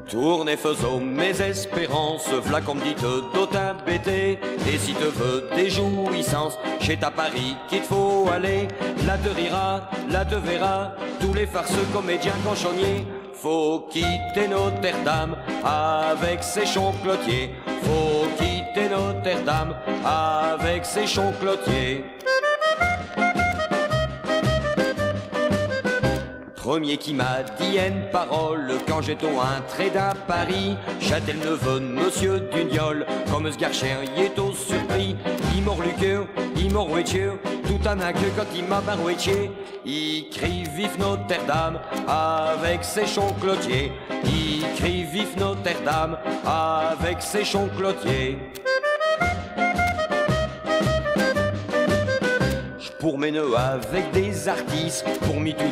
Tourne et faisons mes espérances, v'là comme dit d'autant bêté. Et si te veux des jouissances, chez ta Paris qu'il te faut aller. Là te rira, là te verra, tous les farceux comédiens canchonniers. Faut quitter Notre-Dame avec ses champs clotiers. Faut quitter Notre-Dame avec ses champs clotiers. Premier qui m'a dit une parole quand j'étais entré à Paris. Châtel neveu de monsieur Dugnol, comme ce garchien y est au surpris. Il mord le cœur, il mord tout en a que quand il m'a barouetché. Il crie vive Notre-Dame avec ses chants clotiers. Il crie vive Notre-Dame avec ses chants clotiers. Pour mes nœuds avec des artistes, pour m'y tout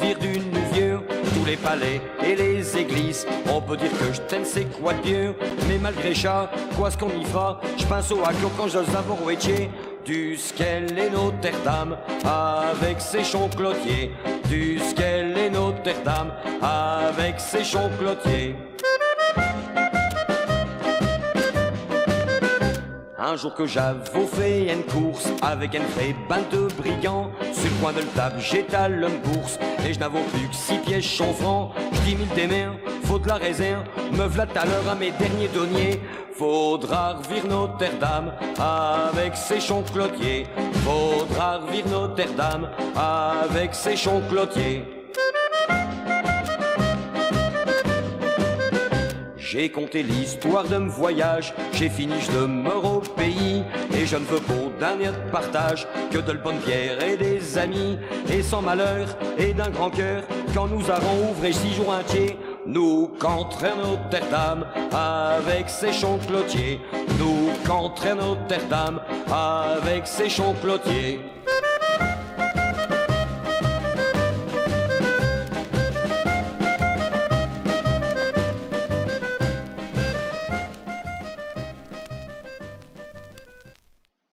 dire d'une vieux, tous les palais et les églises, on peut dire que je t'aime c'est quoi de mieux. Mais malgré ça, quoi ce qu'on y fera, je pense au hack quand je les du Skel et Notre-Dame avec ses chants clotiers. Du Skel et Notre-Dame avec ses chants clotiers. Un jour que j'avoue fait une course avec une vraie bande de brigands. Sur le coin de la table j'étale une bourse et je n'avoue plus que 6 pièges chanfrants. Je dis mille des mers, faut de la réserve, me v'là tout à l'heure à mes derniers deniers. Faudra revire Notre-Dame avec ses chants clotiers. Faudra revire Notre-Dame avec ses chants clotiers. J'ai compté l'histoire de mon voyage, j'ai fini, je demeure au pays. Et je ne veux pour dernier partage que de la bonne bière et des amis. Et sans malheur et d'un grand cœur, quand nous avons ouvré 6 jours entiers, nous canterons Notre-Dame avec ses chants clotiers. Nous canterons Notre-Dame avec ses chants clotiers.